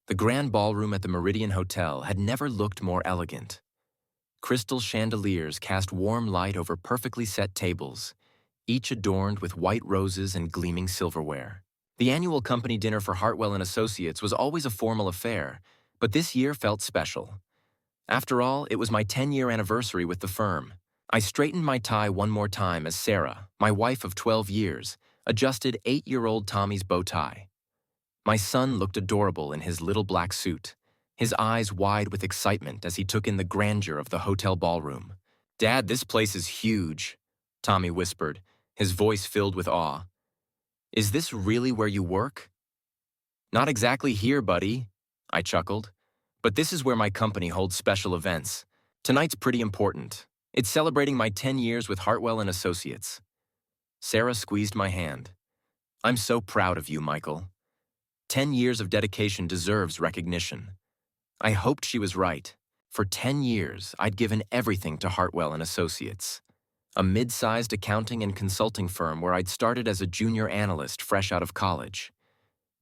The grand ballroom at the Meridian Hotel had never looked more elegant. Crystal chandeliers cast warm light over perfectly set tables, each adorned with white roses and gleaming silverware. The annual company dinner for Hartwell and Associates was always a formal affair, but this year felt special. After all, it was my 10-year anniversary with the firm. I straightened my tie one more time as Sarah, my wife of 12 years, adjusted 8-year-old Tommy's bow tie. My son looked adorable in his little black suit, his eyes wide with excitement as he took in the grandeur of the hotel ballroom. "Dad, this place is huge," Tommy whispered, his voice filled with awe. "Is this really where you work?" "Not exactly here, buddy," I chuckled. "But this is where my company holds special events. Tonight's pretty important. It's celebrating my 10 years with Hartwell and Associates." Sarah squeezed my hand. "I'm so proud of you, Michael. 10 years of dedication deserves recognition." I hoped she was right. For 10 years, I'd given everything to Hartwell and Associates, a mid-sized accounting and consulting firm where I'd started as a junior analyst fresh out of college.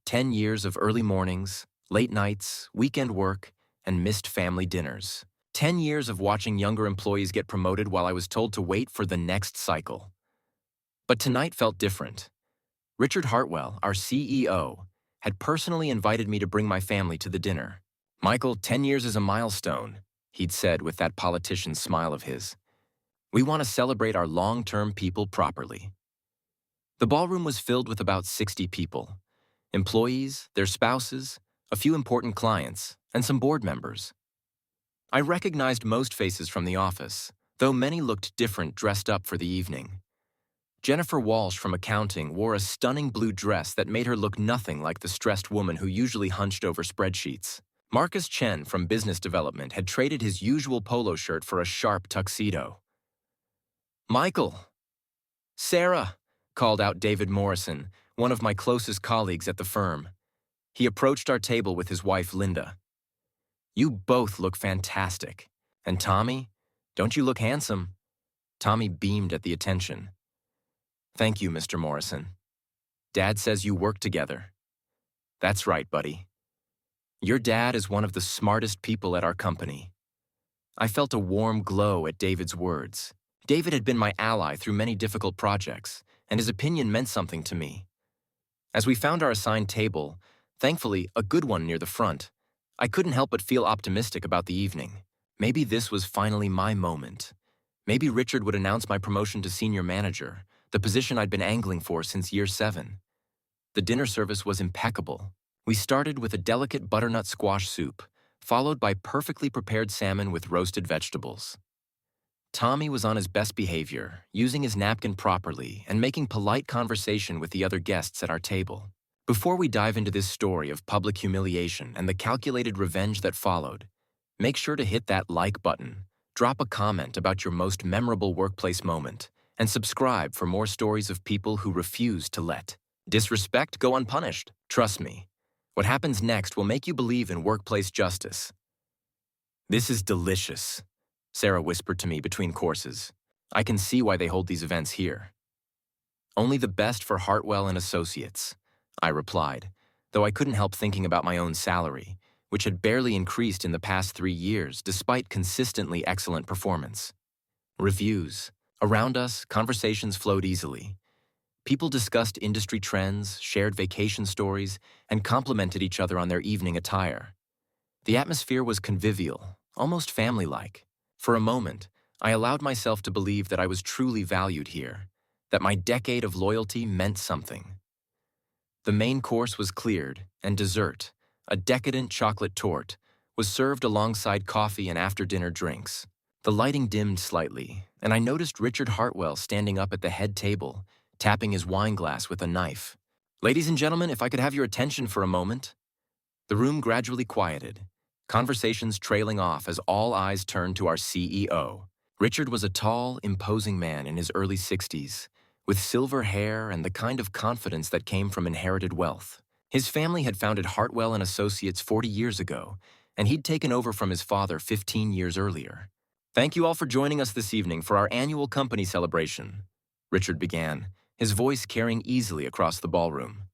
10 years of early mornings, late nights, weekend work, and missed family dinners. 10 years of watching younger employees get promoted while I was told to wait for the next cycle. But tonight felt different. Richard Hartwell, our CEO, had personally invited me to bring my family to the dinner. "Michael, 10 years is a milestone," he'd said with that politician's smile of his. "We want to celebrate our long-term people properly." The ballroom was filled with about 60 people. Employees, their spouses, a few important clients, and some board members. I recognized most faces from the office, though many looked different dressed up for the evening. Jennifer Walsh from accounting wore a stunning blue dress that made her look nothing like the stressed woman who usually hunched over spreadsheets. Marcus Chen from business development had traded his usual polo shirt for a sharp tuxedo. "Michael!" "Sarah!" called out David Morrison, one of my closest colleagues at the firm. He approached our table with his wife, Linda. "You both look fantastic. And Tommy, don't you look handsome?" Tommy beamed at the attention. "Thank you, Mr. Morrison. Dad says you work together." "That's right, buddy. Your dad is one of the smartest people at our company." I felt a warm glow at David's words. David had been my ally through many difficult projects, and his opinion meant something to me. As we found our assigned table, thankfully a good one near the front, I couldn't help but feel optimistic about the evening. Maybe this was finally my moment. Maybe Richard would announce my promotion to senior manager, the position I'd been angling for since year 7. The dinner service was impeccable. We started with a delicate butternut squash soup, followed by perfectly prepared salmon with roasted vegetables. Tommy was on his best behavior, using his napkin properly and making polite conversation with the other guests at our table. Before we dive into this story of public humiliation and the calculated revenge that followed, make sure to hit that like button, drop a comment about your most memorable workplace moment, and subscribe for more stories of people who refuse to let disrespect go unpunished. Trust me, what happens next will make you believe in workplace justice. "This is delicious," Sarah whispered to me between courses. "I can see why they hold these events here." "Only the best for Hartwell and Associates," I replied, though I couldn't help thinking about my own salary, which had barely increased in the past 3 years despite consistently excellent performance. Reviews. Around us, conversations flowed easily. People discussed industry trends, shared vacation stories, and complimented each other on their evening attire. The atmosphere was convivial, almost family-like. For a moment, I allowed myself to believe that I was truly valued here, that my decade of loyalty meant something. The main course was cleared, and dessert, a decadent chocolate torte, was served alongside coffee and after-dinner drinks. The lighting dimmed slightly, and I noticed Richard Hartwell standing up at the head table, tapping his wine glass with a knife. "Ladies and gentlemen, if I could have your attention for a moment." The room gradually quieted, conversations trailing off as all eyes turned to our CEO. Richard was a tall, imposing man in his early 60s, with silver hair and the kind of confidence that came from inherited wealth. His family had founded Hartwell and Associates 40 years ago, and he'd taken over from his father 15 years earlier. "Thank you all for joining us this evening for our annual company celebration," Richard began, his voice carrying easily across the ballroom.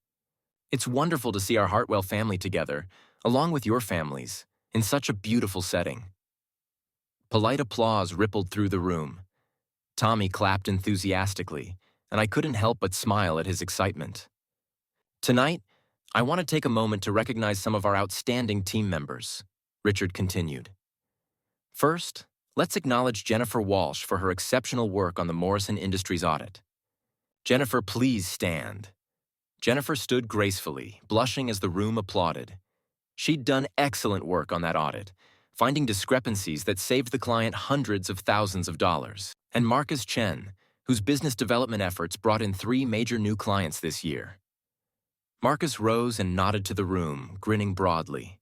"It's wonderful to see our Hartwell family together, along with your families, in such a beautiful setting." Polite applause rippled through the room. Tommy clapped enthusiastically, and I couldn't help but smile at his excitement. "Tonight, I want to take a moment to recognize some of our outstanding team members," Richard continued. "First, let's acknowledge Jennifer Walsh for her exceptional work on the Morrison Industries audit. Jennifer, please stand." Jennifer stood gracefully, blushing as the room applauded. She'd done excellent work on that audit, finding discrepancies that saved the client hundreds of thousands of dollars. And Marcus Chen, whose business development efforts brought in 3 major new clients this year. Marcus rose and nodded to the room, grinning broadly.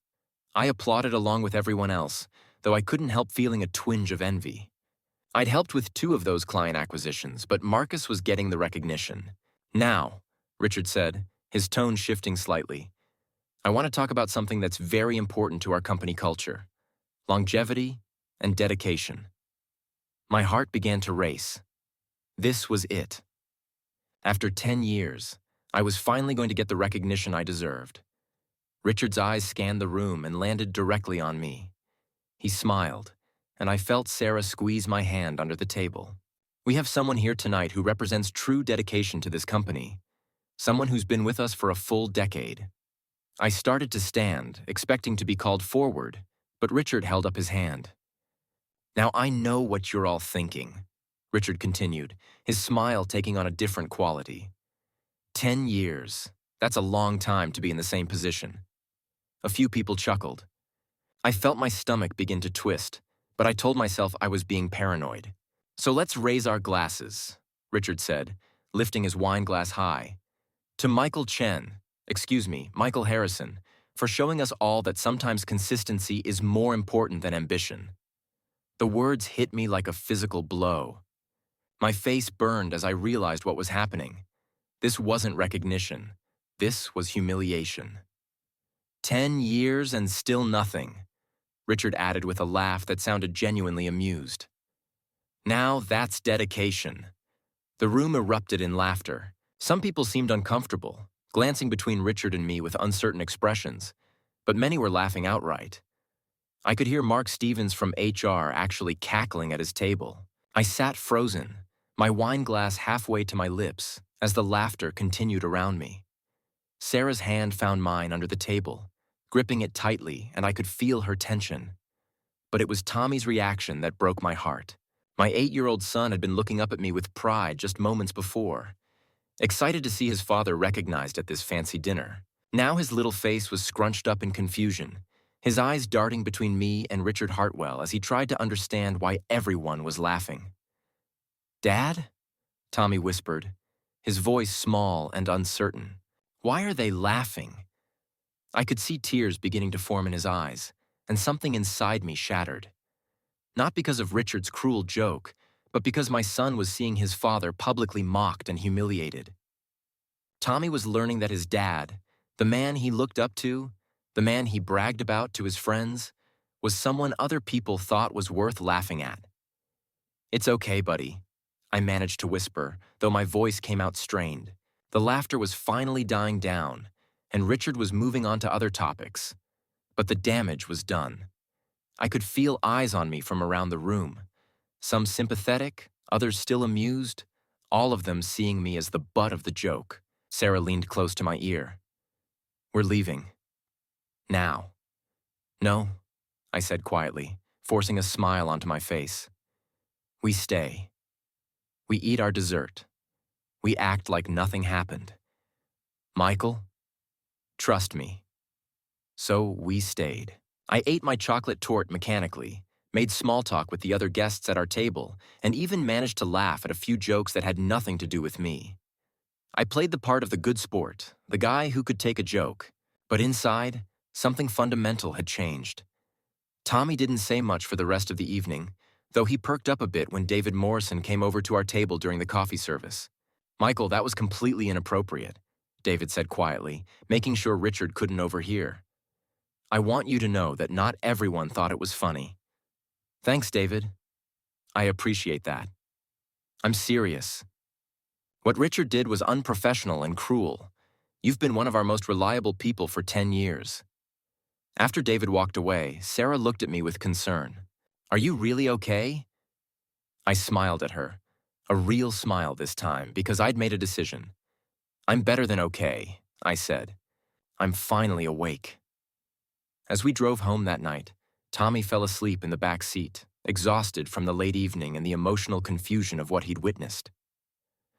I applauded along with everyone else, though I couldn't help feeling a twinge of envy. I'd helped with 2 of those client acquisitions, but Marcus was getting the recognition. "Now," Richard said, his tone shifting slightly, "I want to talk about something that's very important to our company culture: longevity and dedication." My heart began to race. This was it. After 10 years, I was finally going to get the recognition I deserved. Richard's eyes scanned the room and landed directly on me. He smiled, and I felt Sarah squeeze my hand under the table. "We have someone here tonight who represents true dedication to this company, someone who's been with us for a full decade." I started to stand, expecting to be called forward, but Richard held up his hand. "Now I know what you're all thinking," Richard continued, his smile taking on a different quality. 10 years. That's a long time to be in the same position." A few people chuckled. I felt my stomach begin to twist, but I told myself I was being paranoid. "So let's raise our glasses," Richard said, lifting his wine glass high. "To Michael Harrison, for showing us all that sometimes consistency is more important than ambition." The words hit me like a physical blow. My face burned as I realized what was happening. This wasn't recognition. This was humiliation. 10 years and still nothing," Richard added with a laugh that sounded genuinely amused. "Now that's dedication." The room erupted in laughter. Some people seemed uncomfortable, glancing between Richard and me with uncertain expressions, but many were laughing outright. I could hear Mark Stevens from HR actually cackling at his table. I sat frozen, my wine glass halfway to my lips, as the laughter continued around me. Sarah's hand found mine under the table, gripping it tightly, and I could feel her tension. But it was Tommy's reaction that broke my heart. My 8-year-old son had been looking up at me with pride just moments before, excited to see his father recognized at this fancy dinner. Now his little face was scrunched up in confusion, his eyes darting between me and Richard Hartwell as he tried to understand why everyone was laughing. "Dad?" Tommy whispered, his voice small and uncertain. "Why are they laughing?" I could see tears beginning to form in his eyes, and something inside me shattered. Not because of Richard's cruel joke, but because my son was seeing his father publicly mocked and humiliated. Tommy was learning that his dad, the man he looked up to, the man he bragged about to his friends, was someone other people thought was worth laughing at. "It's okay, buddy," I managed to whisper, though my voice came out strained. The laughter was finally dying down, and Richard was moving on to other topics. But the damage was done. I could feel eyes on me from around the room, some sympathetic, others still amused, all of them seeing me as the butt of the joke. Sarah leaned close to my ear. "We're leaving. Now." "No," I said quietly, forcing a smile onto my face. "We stay. We eat our dessert. We act like nothing happened. Michael, trust me." So we stayed. I ate my chocolate torte mechanically, made small talk with the other guests at our table, and even managed to laugh at a few jokes that had nothing to do with me. I played the part of the good sport, the guy who could take a joke, but inside, something fundamental had changed. Tommy didn't say much for the rest of the evening, though he perked up a bit when David Morrison came over to our table during the coffee service. "Michael, that was completely inappropriate," David said quietly, making sure Richard couldn't overhear. "I want you to know that not everyone thought it was funny." "Thanks, David. I appreciate that. I'm serious. What Richard did was unprofessional and cruel. You've been one of our most reliable people for 10 years. After David walked away, Sarah looked at me with concern. "Are you really okay?" I smiled at her. A real smile this time, because I'd made a decision. "I'm better than okay," I said. "I'm finally awake." As we drove home that night, Tommy fell asleep in the back seat, exhausted from the late evening and the emotional confusion of what he'd witnessed.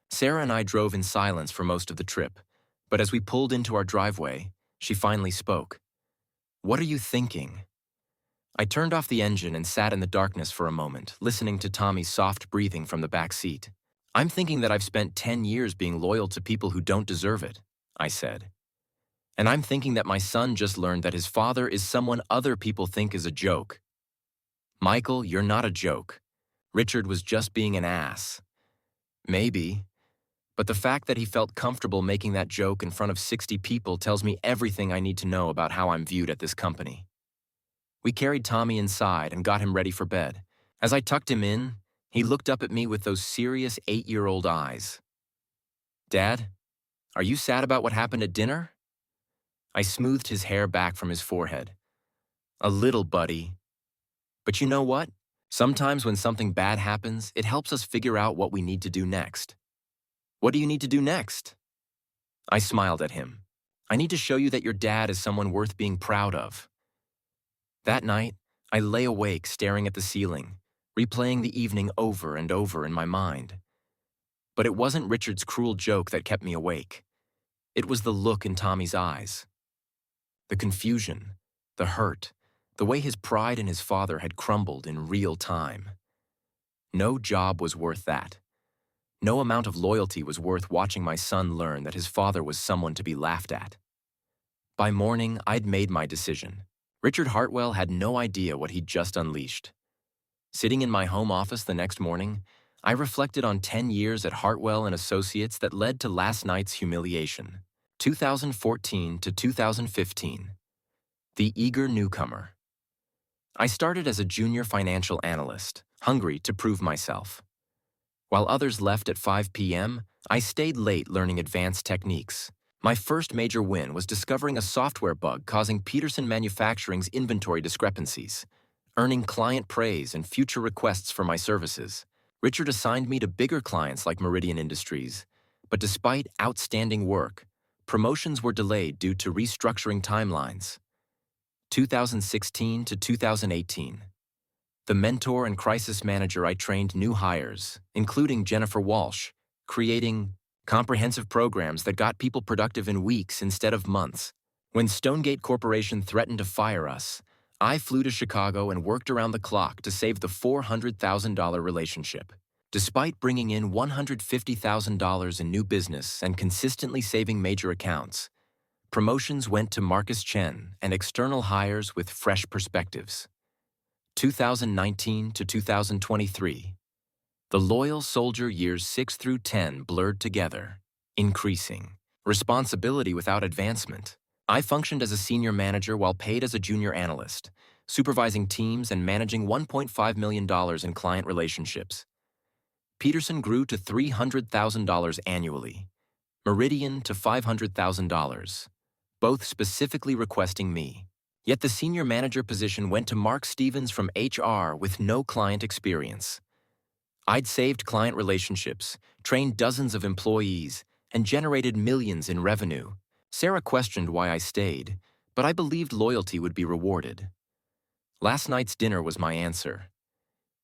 Sarah and I drove in silence for most of the trip, but as we pulled into our driveway, she finally spoke. "What are you thinking?" I turned off the engine and sat in the darkness for a moment, listening to Tommy's soft breathing from the back seat. "I'm thinking that I've spent 10 years being loyal to people who don't deserve it," I said. "And I'm thinking that my son just learned that his father is someone other people think is a joke." "Michael, you're not a joke. Richard was just being an ass." "Maybe. But the fact that he felt comfortable making that joke in front of 60 people tells me everything I need to know about how I'm viewed at this company." We carried Tommy inside and got him ready for bed. As I tucked him in, he looked up at me with those serious 8-year-old eyes. "Dad, are you sad about what happened at dinner?" I smoothed his hair back from his forehead. "A little, buddy. But you know what? Sometimes when something bad happens, it helps us figure out what we need to do next." "What do you need to do next?" I smiled at him. "I need to show you that your dad is someone worth being proud of." That night, I lay awake staring at the ceiling, replaying the evening over and over in my mind. But it wasn't Richard's cruel joke that kept me awake. It was the look in Tommy's eyes. The confusion, the hurt, the way his pride in his father had crumbled in real time. No job was worth that. No amount of loyalty was worth watching my son learn that his father was someone to be laughed at. By morning, I'd made my decision. Richard Hartwell had no idea what he'd just unleashed. Sitting in my home office the next morning, I reflected on 10 years at Hartwell and Associates that led to last night's humiliation. 2014 to 2015. The eager newcomer. I started as a junior financial analyst, hungry to prove myself. While others left at 5 p.m., I stayed late learning advanced techniques. My first major win was discovering a software bug causing Peterson Manufacturing's inventory discrepancies, earning client praise and future requests for my services. Richard assigned me to bigger clients like Meridian Industries, but despite outstanding work, promotions were delayed due to restructuring timelines. 2016 to 2018. The mentor and crisis manager, I trained new hires, including Jennifer Walsh, creating comprehensive programs that got people productive in weeks instead of months. When Stonegate Corporation threatened to fire us, I flew to Chicago and worked around the clock to save the $400,000 relationship. Despite bringing in $150,000 in new business and consistently saving major accounts, promotions went to Marcus Chen and external hires with fresh perspectives. 2019 to 2023. The loyal soldier years 6 through 10 blurred together, increasing. Responsibility without advancement. I functioned as a senior manager while paid as a junior analyst, supervising teams and managing $1.5 million in client relationships. Peterson grew to $300,000 annually. Meridian to $500,000, both specifically requesting me. Yet the senior manager position went to Mark Stevens from HR with no client experience. I'd saved client relationships, trained dozens of employees, and generated millions in revenue. Sarah questioned why I stayed, but I believed loyalty would be rewarded. Last night's dinner was my answer.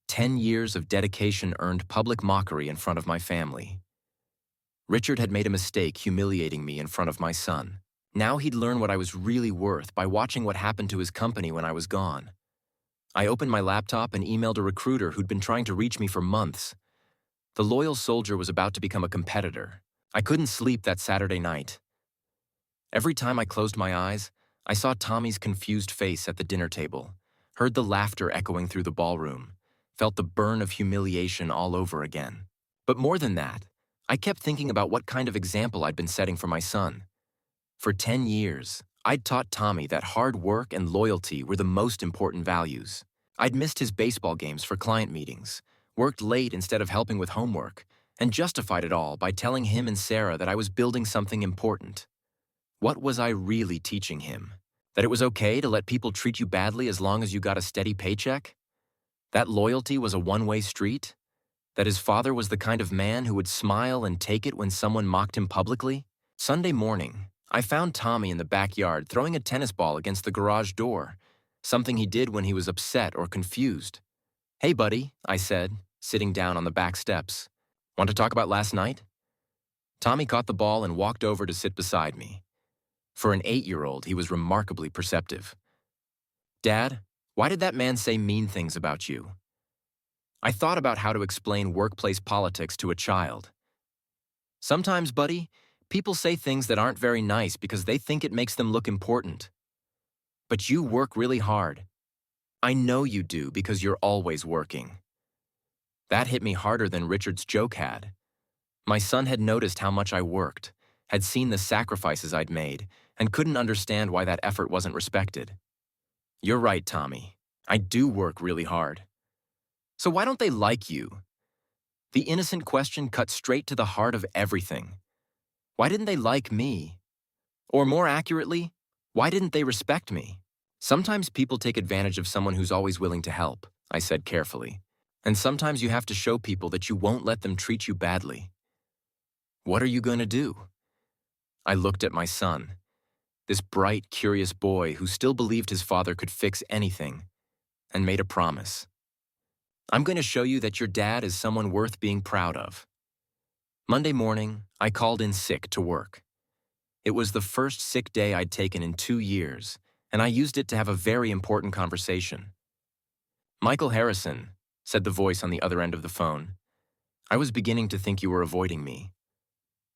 10 years of dedication earned public mockery in front of my family. Richard had made a mistake humiliating me in front of my son. Now he'd learn what I was really worth by watching what happened to his company when I was gone. I opened my laptop and emailed a recruiter who'd been trying to reach me for months. The loyal soldier was about to become a competitor. I couldn't sleep that Saturday night. Every time I closed my eyes, I saw Tommy's confused face at the dinner table, heard the laughter echoing through the ballroom, felt the burn of humiliation all over again. But more than that, I kept thinking about what kind of example I'd been setting for my son. For 10 years, I'd taught Tommy that hard work and loyalty were the most important values. I'd missed his baseball games for client meetings, worked late instead of helping with homework, and justified it all by telling him and Sarah that I was building something important. What was I really teaching him? That it was okay to let people treat you badly as long as you got a steady paycheck? That loyalty was a one-way street? That his father was the kind of man who would smile and take it when someone mocked him publicly? Sunday morning, I found Tommy in the backyard throwing a tennis ball against the garage door, something he did when he was upset or confused. "Hey, buddy," I said, sitting down on the back steps. "Want to talk about last night?" Tommy caught the ball and walked over to sit beside me. For an 8-year-old, he was remarkably perceptive. "Dad, why did that man say mean things about you?" I thought about how to explain workplace politics to a child. "Sometimes, buddy, people say things that aren't very nice because they think it makes them look important. But you work really hard. I know you do because you're always working." That hit me harder than Richard's joke had. My son had noticed how much I worked, had seen the sacrifices I'd made, and couldn't understand why that effort wasn't respected. "You're right, Tommy. I do work really hard. So why don't they like you?" The innocent question cut straight to the heart of everything. Why didn't they like me? Or more accurately, why didn't they respect me? "Sometimes people take advantage of someone who's always willing to help," I said carefully. "And sometimes you have to show people that you won't let them treat you badly." "What are you going to do?" I looked at my son, this bright, curious boy who still believed his father could fix anything, and made a promise. "I'm going to show you that your dad is someone worth being proud of." Monday morning, I called in sick to work. It was the first sick day I'd taken in 2 years, and I used it to have a very important conversation. "Michael Harrison," said the voice on the other end of the phone. "I was beginning to think you were avoiding me.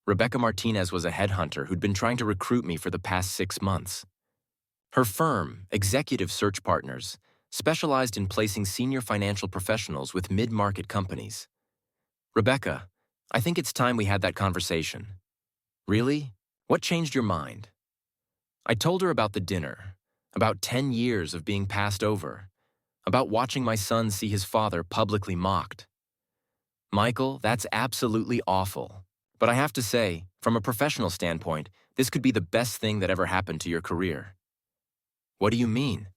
Rebecca Martinez was a headhunter who'd been trying to recruit me for the past 6 months. Her firm, Executive Search Partners, specialized in placing senior financial professionals with mid-market companies. Rebecca, I think it's time we had that conversation." "Really? What changed your mind?" I told her about the dinner, about 10 years of being passed over, about watching my son see his father publicly mocked. "Michael, that's absolutely awful. But I have to say, from a professional standpoint, this could be the best thing that ever happened to your career." "What do you mean?"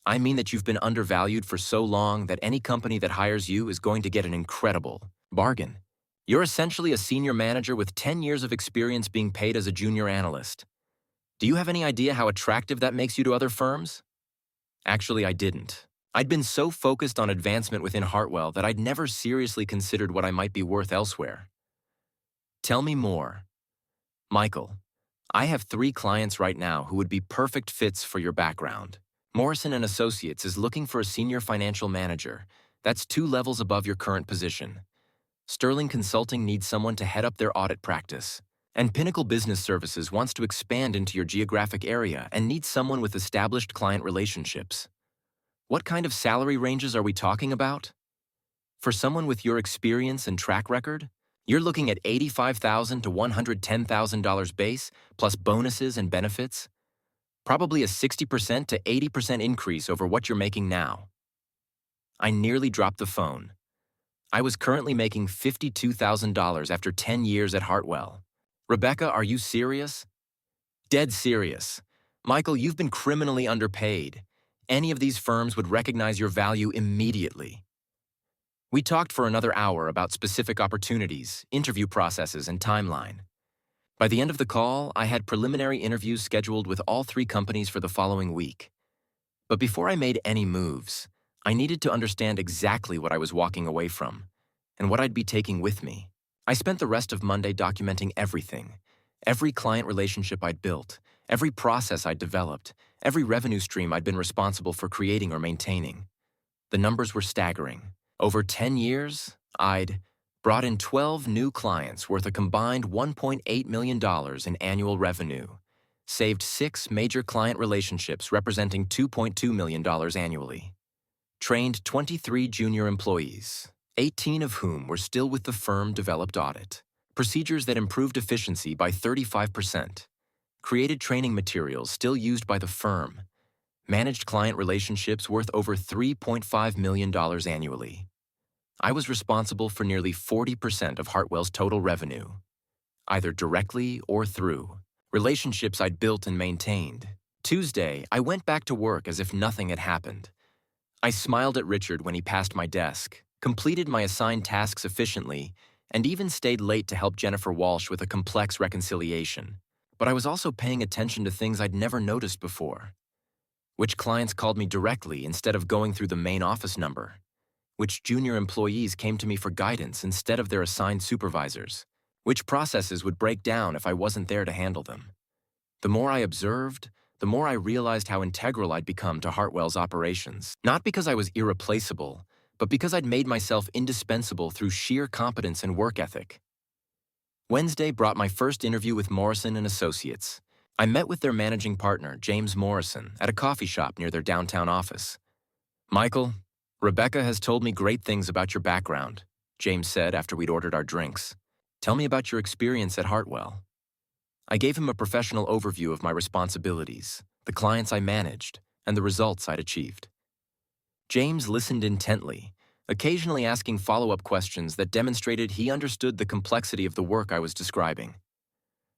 "I mean that you've been undervalued for so long that any company that hires you is going to get an incredible bargain. You're essentially a senior manager with 10 years of experience being paid as a junior analyst. Do you have any idea how attractive that makes you to other firms?" Actually, I didn't. I'd been so focused on advancement within Hartwell that I'd never seriously considered what I might be worth elsewhere. "Tell me more." "Michael, I have 3 clients right now who would be perfect fits for your background. Morrison & Associates is looking for a senior financial manager. That's 2 levels above your current position. Sterling Consulting needs someone to head up their audit practice. And Pinnacle Business Services wants to expand into your geographic area and needs someone with established client relationships. What kind of salary ranges are we talking about? For someone with your experience and track record, you're looking at $85,000 to $110,000 base, plus bonuses and benefits. Probably a 60% to 80% increase over what you're making now." I nearly dropped the phone. I was currently making $52,000 after 10 years at Hartwell. "Rebecca, are you serious?" "Dead serious. Michael, you've been criminally underpaid. Any of these firms would recognize your value immediately." We talked for another hour about specific opportunities, interview processes, and timeline. By the end of the call, I had preliminary interviews scheduled with all 3 companies for the following week. But before I made any moves, I needed to understand exactly what I was walking away from and what I'd be taking with me. I spent the rest of Monday documenting everything, every client relationship I'd built, every process I'd developed, every revenue stream I'd been responsible for creating or maintaining. The numbers were staggering. Over 10 years, I'd brought in 12 new clients worth a combined $1.8 million in annual revenue, saved 6 major client relationships representing $2.2 million annually, trained 23 junior employees, 18 of whom were still with the firm-developed audit, procedures that improved efficiency by 35%, created training materials still used by the firm, managed client relationships worth over $3.5 million annually. I was responsible for nearly 40% of Hartwell's total revenue, either directly or through relationships I'd built and maintained, Tuesday, I went back to work as if nothing had happened. I smiled at Richard when he passed my desk, completed my assigned tasks efficiently, and even stayed late to help Jennifer Walsh with a complex reconciliation. But I was also paying attention to things I'd never noticed before. Which clients called me directly instead of going through the main office number? Which junior employees came to me for guidance instead of their assigned supervisors? Which processes would break down if I wasn't there to handle them? The more I observed, the more I realized how integral I'd become to Hartwell's operations. Not because I was irreplaceable, but because I'd made myself indispensable through sheer competence and work ethic. Wednesday brought my first interview with Morrison and Associates. I met with their managing partner, James Morrison, at a coffee shop near their downtown office. "Michael, Rebecca has told me great things about your background," James said after we'd ordered our drinks. "Tell me about your experience at Hartwell." I gave him a professional overview of my responsibilities, the clients I managed, and the results I'd achieved. James listened intently, occasionally asking follow-up questions that demonstrated he understood the complexity of the work I was describing.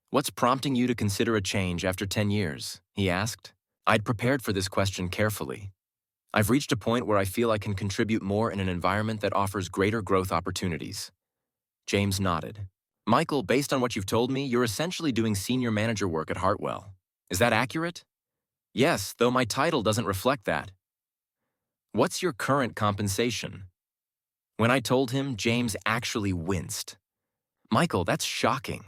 "What's prompting you to consider a change after 10 years?" he asked. I'd prepared for this question carefully. "I've reached a point where I feel I can contribute more in an environment that offers greater growth opportunities." James nodded. "Michael, based on what you've told me, you're essentially doing senior manager work at Hartwell. Is that accurate?" "Yes, though my title doesn't reflect that." "What's your current compensation?" When I told him, James actually winced. "Michael, that's shocking.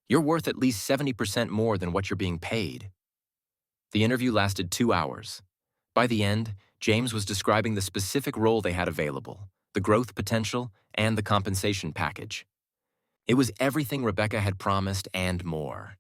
You're worth at least 70% more than what you're being paid." The interview lasted 2 hours. By the end, James was describing the specific role they had available, the growth potential, and the compensation package. It was everything Rebecca had promised and more.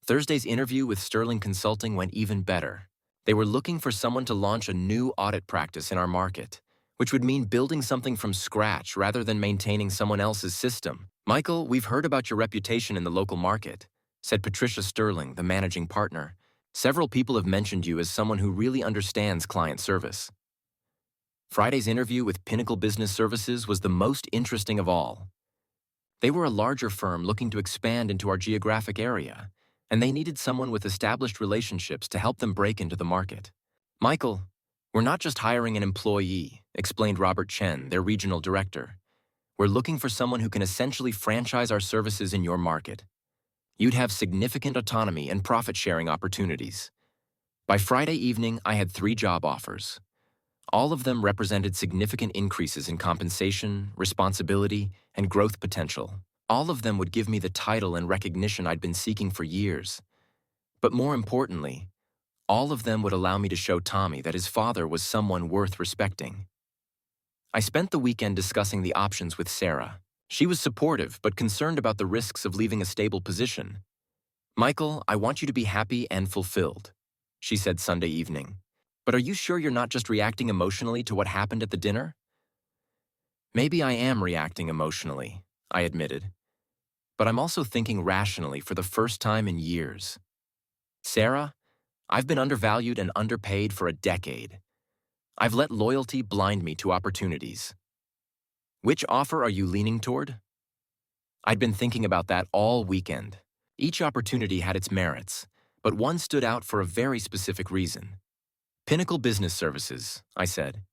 Thursday's interview with Sterling Consulting went even better. They were looking for someone to launch a new audit practice in our market, which would mean building something from scratch rather than maintaining someone else's system. "Michael, we've heard about your reputation in the local market," said Patricia Sterling, the managing partner. "Several people have mentioned you as someone who really understands client service." Friday's interview with Pinnacle Business Services was the most interesting of all. They were a larger firm looking to expand into our geographic area, and they needed someone with established relationships to help them break into the market. "Michael, we're not just hiring an employee," explained Robert Chen, their regional director. "We're looking for someone who can essentially franchise our services in your market. You'd have significant autonomy and profit-sharing opportunities." By Friday evening, I had 3 job offers. All of them represented significant increases in compensation, responsibility, and growth potential. All of them would give me the title and recognition I'd been seeking for years. But more importantly, all of them would allow me to show Tommy that his father was someone worth respecting. I spent the weekend discussing the options with Sarah. She was supportive but concerned about the risks of leaving a stable position. "Michael, I want you to be happy and fulfilled," she said Sunday evening. "But are you sure you're not just reacting emotionally to what happened at the dinner?" "Maybe I am reacting emotionally," I admitted. "But I'm also thinking rationally for the first time in years. Sarah, I've been undervalued and underpaid for a decade. I've let loyalty blind me to opportunities. Which offer are you leaning toward?" I'd been thinking about that all weekend. Each opportunity had its merits, but one stood out for a very specific reason. "Pinnacle Business Services," I said.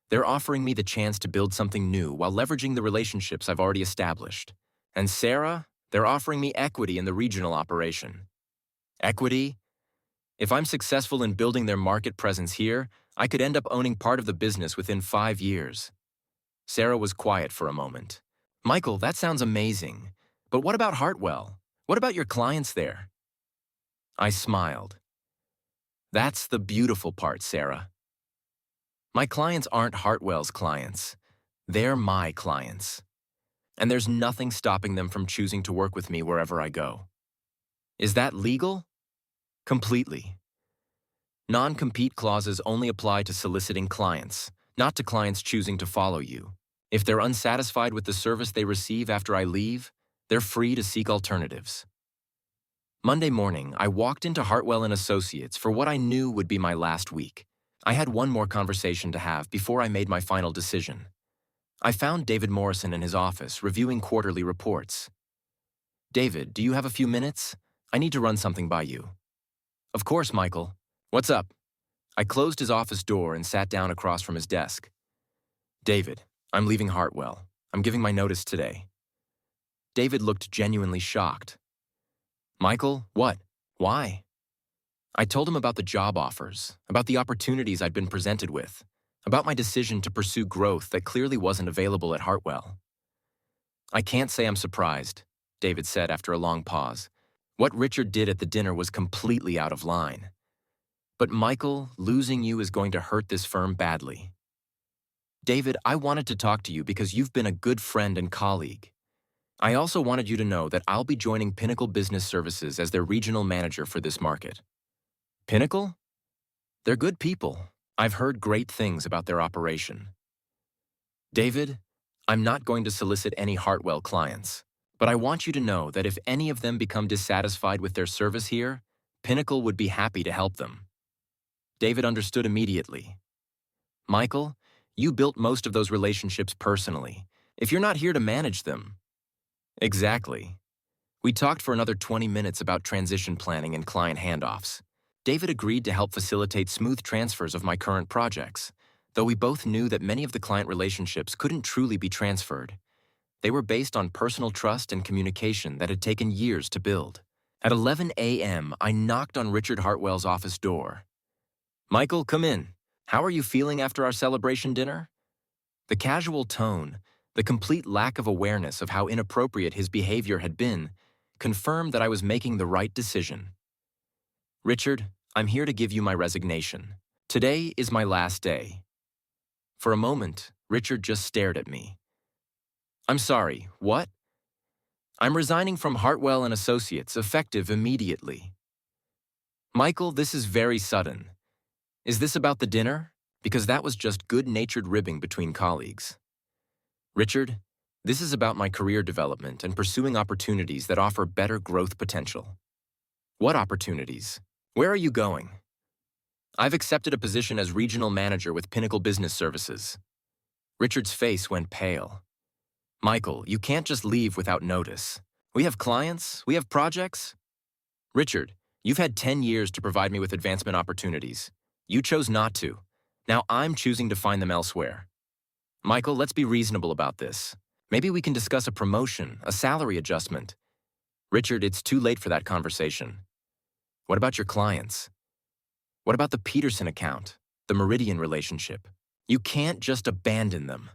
"They're offering me the chance to build something new while leveraging the relationships I've already established. And Sarah, they're offering me equity in the regional operation." "Equity? If I'm successful in building their market presence here, I could end up owning part of the business within 5 years. Sarah was quiet for a moment. "Michael, that sounds amazing. But what about Hartwell? What about your clients there?" I smiled. "That's the beautiful part, Sarah. My clients aren't Hartwell's clients. They're my clients. And there's nothing stopping them from choosing to work with me wherever I go." "Is that legal?" "Completely. Non-compete clauses only apply to soliciting clients, not to clients choosing to follow you. If they're unsatisfied with the service they receive after I leave, they're free to seek alternatives." Monday morning, I walked into Hartwell & Associates for what I knew would be my last week. I had one more conversation to have before I made my final decision. I found David Morrison in his office reviewing quarterly reports. "David, do you have a few minutes? I need to run something by you." "Of course, Michael. What's up? I closed his office door and sat down across from his desk. David, I'm leaving Hartwell. I'm giving my notice today. David looked genuinely shocked. Michael, what? Why? I told him about the job offers, about the opportunities I'd been presented with, about my decision to pursue growth that clearly wasn't available at Hartwell. I can't say I'm surprised, David said after a long pause. What Richard did at the dinner was completely out of line. But Michael, losing you is going to hurt this firm badly. David, I wanted to talk to you because you've been a good friend and colleague. I also wanted you to know that I'll be joining Pinnacle Business Services as their regional manager for this market. Pinnacle? They're good people. I've heard great things about their operation. David, I'm not going to solicit any Hartwell clients, but I want you to know that if any of them become dissatisfied with their service here, Pinnacle would be happy to help them. David understood immediately. Michael, you built most of those relationships personally. If you're not here to manage them. Exactly. We talked for another 20 minutes about transition planning and client handoffs. David agreed to help facilitate smooth transfers of my current projects, though we both knew that many of the client relationships couldn't truly be transferred. They were based on personal trust and communication that had taken years to build. At 11 a.m., I knocked on Richard Hartwell's office door. Michael, come in. How are you feeling after our celebration dinner? The casual tone, the complete lack of awareness of how inappropriate his behavior had been, confirmed that I was making the right decision. Richard, I'm here to give you my resignation. Today is my last day. For a moment, Richard just stared at me. I'm sorry, what? I'm resigning from Hartwell and Associates, effective immediately. Michael, this is very sudden. Is this about the dinner? Because that was just good-natured ribbing between colleagues. Richard, this is about my career development and pursuing opportunities that offer better growth potential. What opportunities? Where are you going? I've accepted a position as regional manager with Pinnacle Business Services. Richard's face went pale. Michael, you can't just leave without notice. We have clients, we have projects. Richard, you've had 10 years to provide me with advancement opportunities. You chose not to. Now I'm choosing to find them elsewhere. Michael, let's be reasonable about this. Maybe we can discuss a promotion, a salary adjustment. Richard, it's too late for that conversation. What about your clients? What about the Peterson account, the Meridian relationship? You can't just abandon them.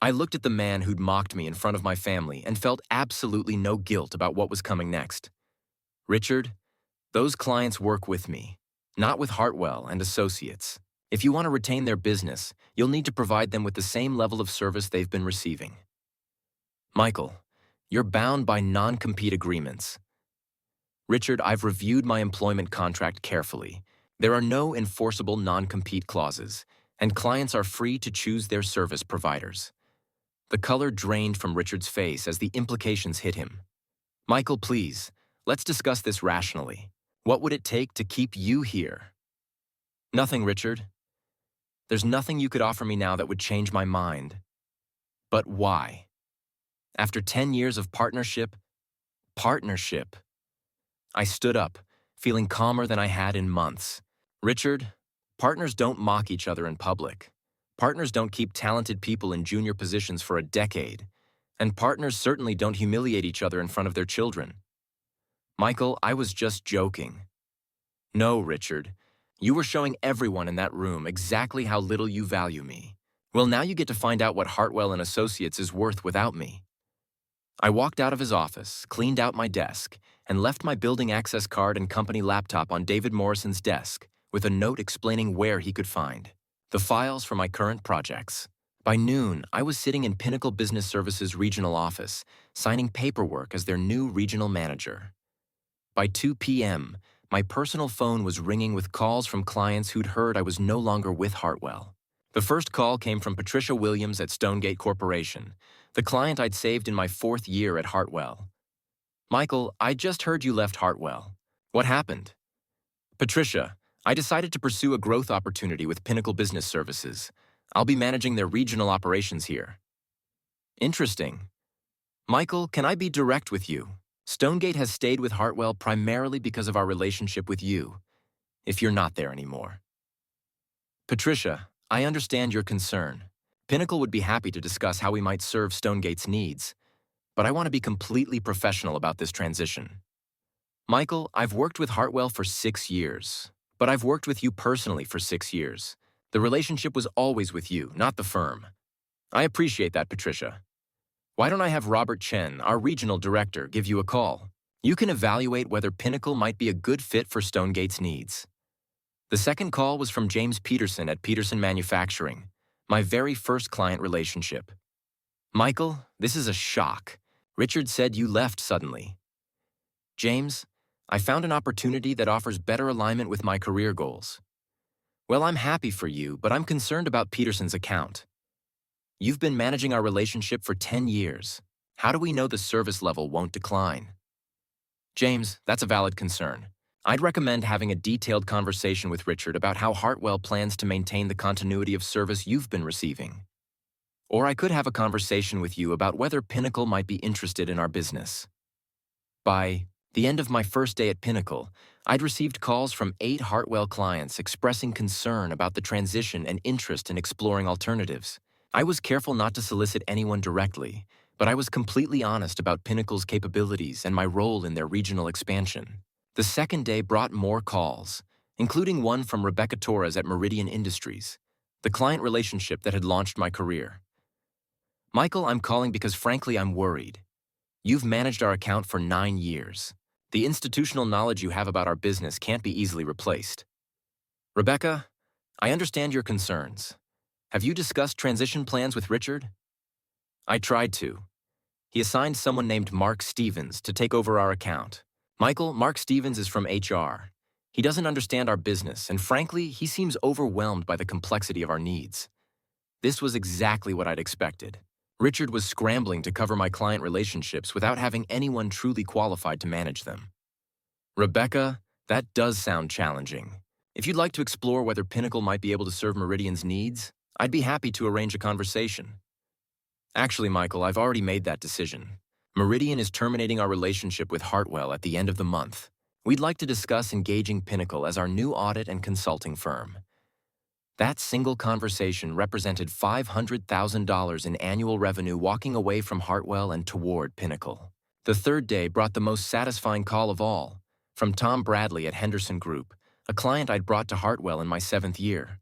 I looked at the man who'd mocked me in front of my family and felt absolutely no guilt about what was coming next. Richard, those clients work with me, not with Hartwell and Associates. If you want to retain their business, you'll need to provide them with the same level of service they've been receiving. Michael, you're bound by non-compete agreements. Richard, I've reviewed my employment contract carefully. There are no enforceable non-compete clauses, and clients are free to choose their service providers. The color drained from Richard's face as the implications hit him. Michael, please, let's discuss this rationally. What would it take to keep you here? Nothing, Richard. There's nothing you could offer me now that would change my mind. But why? After 10 years of partnership, I stood up, feeling calmer than I had in months. Richard, partners don't mock each other in public. Partners don't keep talented people in junior positions for a decade. And partners certainly don't humiliate each other in front of their children. Michael, I was just joking. No, Richard. You were showing everyone in that room exactly how little you value me. Well, now you get to find out what Hartwell and Associates is worth without me. I walked out of his office, cleaned out my desk, and left my building access card and company laptop on David Morrison's desk with a note explaining where he could find the files for my current projects. By noon, I was sitting in Pinnacle Business Services regional office, signing paperwork as their new regional manager. By 2 p.m., my personal phone was ringing with calls from clients who'd heard I was no longer with Hartwell. The first call came from Patricia Williams at Stonegate Corporation, the client I'd saved in my 4th year at Hartwell. Michael, I just heard you left Hartwell. What happened? Patricia, I decided to pursue a growth opportunity with Pinnacle Business Services. I'll be managing their regional operations here. Interesting. Michael, can I be direct with you? Stonegate has stayed with Hartwell primarily because of our relationship with you. if you're not there anymore. Patricia, I understand your concern. Pinnacle would be happy to discuss how we might serve Stonegate's needs, but I want to be completely professional about this transition. Michael, I've worked with Hartwell for 6 years, but I've worked with you personally for 6 years. The relationship was always with you, not the firm. I appreciate that, Patricia. Why don't I have Robert Chen, our regional director, give you a call? You can evaluate whether Pinnacle might be a good fit for Stonegate's needs. The second call was from James Peterson at Peterson Manufacturing, my very first client relationship. Michael, this is a shock. Richard said you left suddenly. James, I found an opportunity that offers better alignment with my career goals. Well, I'm happy for you, but I'm concerned about Peterson's account. You've been managing our relationship for 10 years. How do we know the service level won't decline? James, that's a valid concern. I'd recommend having a detailed conversation with Richard about how Hartwell plans to maintain the continuity of service you've been receiving. Or I could have a conversation with you about whether Pinnacle might be interested in our business. By the end of my first day at Pinnacle, I'd received calls from 8 Hartwell clients expressing concern about the transition and interest in exploring alternatives. I was careful not to solicit anyone directly, but I was completely honest about Pinnacle's capabilities and my role in their regional expansion. The second day brought more calls, including one from Rebecca Torres at Meridian Industries, the client relationship that had launched my career. Michael, I'm calling because frankly I'm worried. You've managed our account for 9 years. The institutional knowledge you have about our business can't be easily replaced. Rebecca, I understand your concerns. Have you discussed transition plans with Richard? I tried to. He assigned someone named Mark Stevens to take over our account. Michael, Mark Stevens is from HR. He doesn't understand our business, and frankly, he seems overwhelmed by the complexity of our needs. This was exactly what I'd expected. Richard was scrambling to cover my client relationships without having anyone truly qualified to manage them. Rebecca, that does sound challenging. If you'd like to explore whether Pinnacle might be able to serve Meridian's needs, I'd be happy to arrange a conversation. Actually, Michael, I've already made that decision. Meridian is terminating our relationship with Hartwell at the end of the month. We'd like to discuss engaging Pinnacle as our new audit and consulting firm. That single conversation represented $500,000 in annual revenue walking away from Hartwell and toward Pinnacle. The third day brought the most satisfying call of all, from Tom Bradley at Henderson Group, a client I'd brought to Hartwell in my 7th year.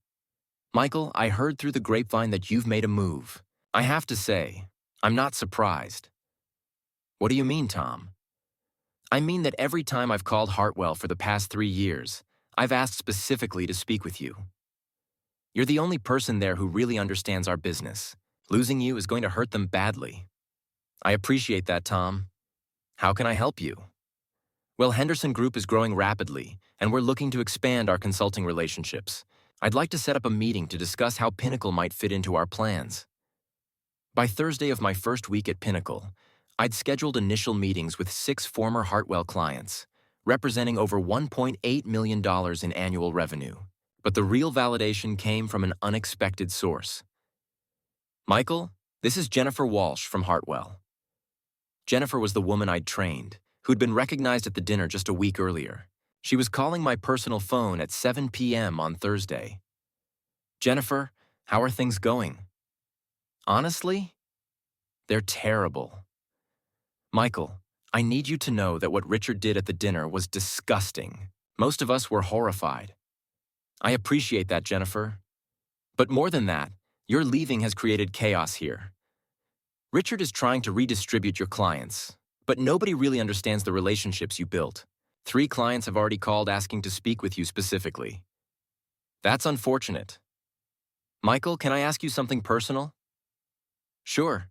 Michael, I heard through the grapevine that you've made a move. I have to say, I'm not surprised. What do you mean, Tom? I mean that every time I've called Hartwell for the past 3 years, I've asked specifically to speak with you. You're the only person there who really understands our business. Losing you is going to hurt them badly. I appreciate that, Tom. How can I help you? Well, Henderson Group is growing rapidly, and we're looking to expand our consulting relationships. I'd like to set up a meeting to discuss how Pinnacle might fit into our plans. By Thursday of my first week at Pinnacle, I'd scheduled initial meetings with 6 former Hartwell clients, representing over $1.8 million in annual revenue. But the real validation came from an unexpected source. Michael, this is Jennifer Walsh from Hartwell. Jennifer was the woman I'd trained, who'd been recognized at the dinner just a week earlier. She was calling my personal phone at 7 p.m. on Thursday. Jennifer, how are things going? Honestly, they're terrible. Michael, I need you to know that what Richard did at the dinner was disgusting. Most of us were horrified. I appreciate that, Jennifer. But more than that, your leaving has created chaos here. Richard is trying to redistribute your clients, but nobody really understands the relationships you built. 3 clients have already called asking to speak with you specifically. That's unfortunate. Michael, can I ask you something personal? Sure.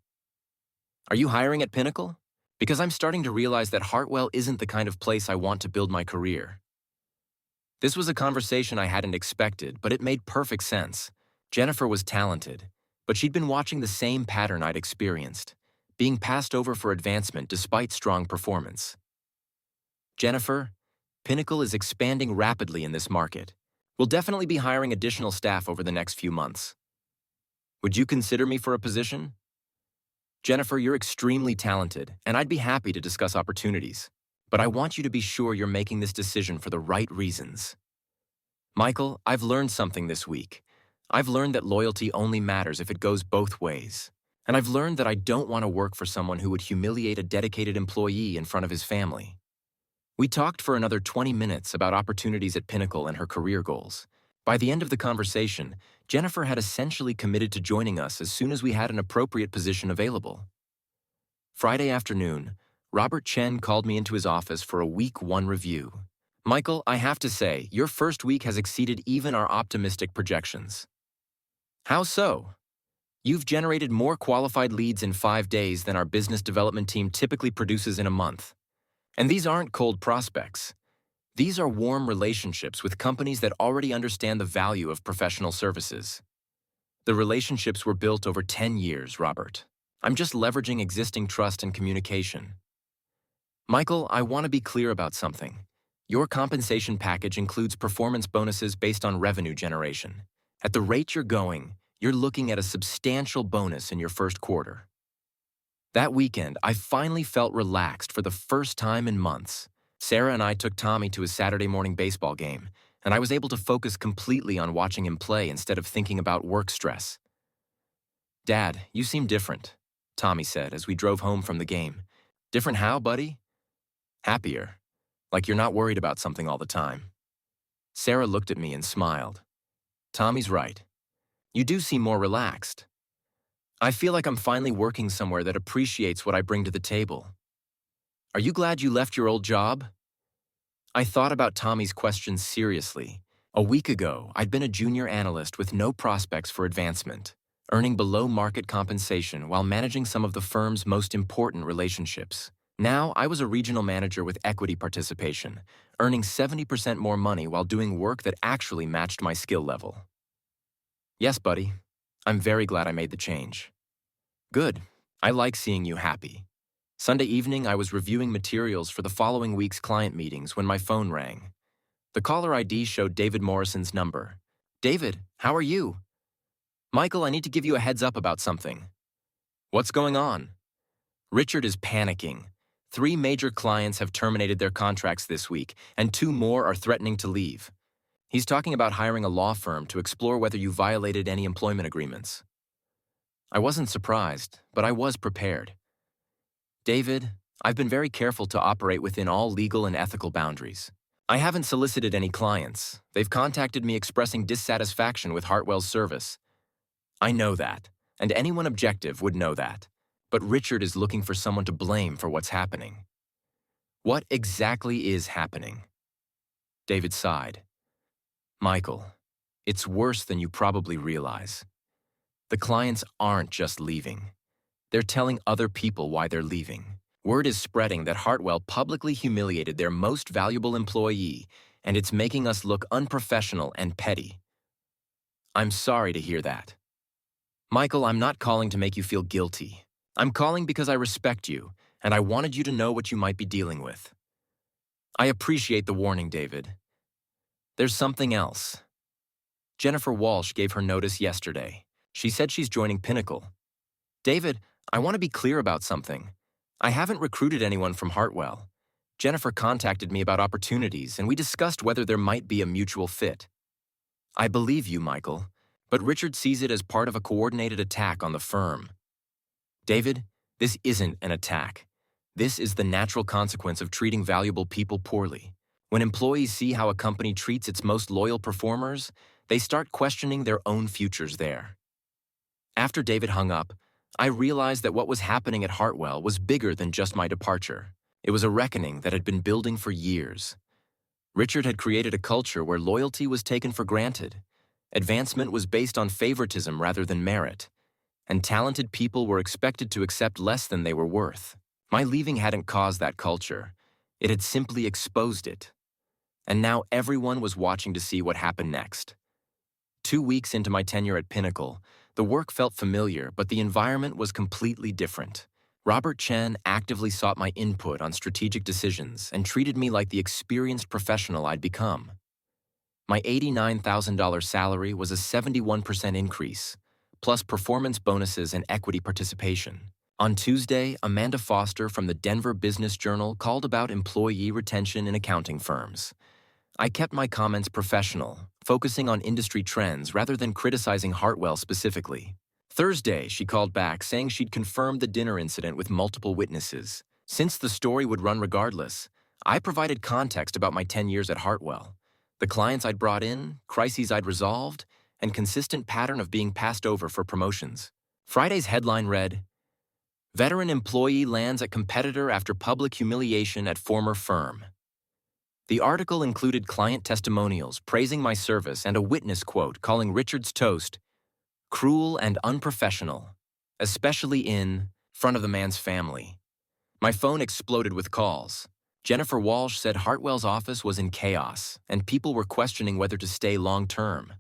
Are you hiring at Pinnacle? Because I'm starting to realize that Hartwell isn't the kind of place I want to build my career. This was a conversation I hadn't expected, but it made perfect sense. Jennifer was talented, but she'd been watching the same pattern I'd experienced, being passed over for advancement despite strong performance. Jennifer, Pinnacle is expanding rapidly in this market. We'll definitely be hiring additional staff over the next few months. Would you consider me for a position? Jennifer, you're extremely talented, and I'd be happy to discuss opportunities. But I want you to be sure you're making this decision for the right reasons. Michael, I've learned something this week. I've learned that loyalty only matters if it goes both ways. And I've learned that I don't want to work for someone who would humiliate a dedicated employee in front of his family. We talked for another 20 minutes about opportunities at Pinnacle and her career goals. By the end of the conversation, Jennifer had essentially committed to joining us as soon as we had an appropriate position available. Friday afternoon, Robert Chen called me into his office for a week 1 review. Michael, I have to say, your first week has exceeded even our optimistic projections. How so? You've generated more qualified leads in 5 days than our business development team typically produces in a month. And these aren't cold prospects. These are warm relationships with companies that already understand the value of professional services. The relationships were built over 10 years, Robert. I'm just leveraging existing trust and communication. Michael, I want to be clear about something. Your compensation package includes performance bonuses based on revenue generation. At the rate you're going, you're looking at a substantial bonus in your first quarter. That weekend, I finally felt relaxed for the first time in months. Sarah and I took Tommy to his Saturday morning baseball game, and I was able to focus completely on watching him play instead of thinking about work stress. Dad, you seem different, Tommy said as we drove home from the game. Different how, buddy? Happier. Like you're not worried about something all the time. Sarah looked at me and smiled. Tommy's right. You do seem more relaxed. I feel like I'm finally working somewhere that appreciates what I bring to the table. Are you glad you left your old job? I thought about Tommy's question seriously. A week ago, I'd been a junior analyst with no prospects for advancement, earning below market compensation while managing some of the firm's most important relationships. Now, I was a regional manager with equity participation, earning 70% more money while doing work that actually matched my skill level. Yes, buddy. I'm very glad I made the change. Good. I like seeing you happy. Sunday evening, I was reviewing materials for the following week's client meetings when my phone rang. The caller ID showed David Morrison's number. David, how are you? Michael, I need to give you a heads up about something. What's going on? Richard is panicking. 3 major clients have terminated their contracts this week, and 2 more are threatening to leave. He's talking about hiring a law firm to explore whether you violated any employment agreements. I wasn't surprised, but I was prepared. David, I've been very careful to operate within all legal and ethical boundaries. I haven't solicited any clients. They've contacted me expressing dissatisfaction with Hartwell's service. I know that, and anyone objective would know that. But Richard is looking for someone to blame for what's happening. What exactly is happening? David sighed. Michael, it's worse than you probably realize. The clients aren't just leaving. They're telling other people why they're leaving. Word is spreading that Hartwell publicly humiliated their most valuable employee, and it's making us look unprofessional and petty. I'm sorry to hear that. Michael, I'm not calling to make you feel guilty. I'm calling because I respect you, and I wanted you to know what you might be dealing with. I appreciate the warning, David. There's something else. Jennifer Walsh gave her notice yesterday. She said she's joining Pinnacle. David, I want to be clear about something. I haven't recruited anyone from Hartwell. Jennifer contacted me about opportunities, and we discussed whether there might be a mutual fit. I believe you, Michael, but Richard sees it as part of a coordinated attack on the firm. David, this isn't an attack. This is the natural consequence of treating valuable people poorly. When employees see how a company treats its most loyal performers, they start questioning their own futures there. After David hung up, I realized that what was happening at Hartwell was bigger than just my departure. It was a reckoning that had been building for years. Richard had created a culture where loyalty was taken for granted. Advancement was based on favoritism rather than merit, and talented people were expected to accept less than they were worth. My leaving hadn't caused that culture. It had simply exposed it. And now everyone was watching to see what happened next. 2 weeks into my tenure at Pinnacle, the work felt familiar, but the environment was completely different. Robert Chen actively sought my input on strategic decisions and treated me like the experienced professional I'd become. My $89,000 salary was a 71% increase, plus performance bonuses and equity participation. On Tuesday, Amanda Foster from the Denver Business Journal called about employee retention in accounting firms. I kept my comments professional, focusing on industry trends rather than criticizing Hartwell specifically. Thursday, she called back saying she'd confirmed the dinner incident with multiple witnesses. Since the story would run regardless, I provided context about my 10 years at Hartwell, the clients I'd brought in, crises I'd resolved, and consistent pattern of being passed over for promotions. Friday's headline read, "Veteran employee lands at competitor after public humiliation at former firm." The article included client testimonials praising my service and a witness quote calling Richard's toast cruel and unprofessional, especially in front of the man's family. My phone exploded with calls. Jennifer Walsh said Hartwell's office was in chaos, and people were questioning whether to stay long-term.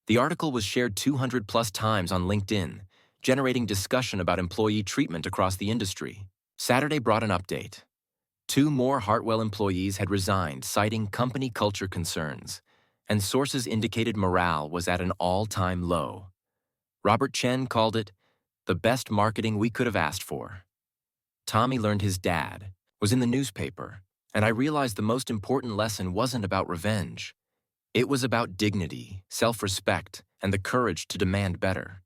The article was shared 200 plus times on LinkedIn, generating discussion about employee treatment across the industry. Saturday brought an update. 2 more Hartwell employees had resigned, citing company culture concerns, and sources indicated morale was at an all-time low. Robert Chen called it the best marketing we could have asked for. Tommy learned his dad was in the newspaper, and I realized the most important lesson wasn't about revenge. It was about dignity, self-respect, and the courage to demand better.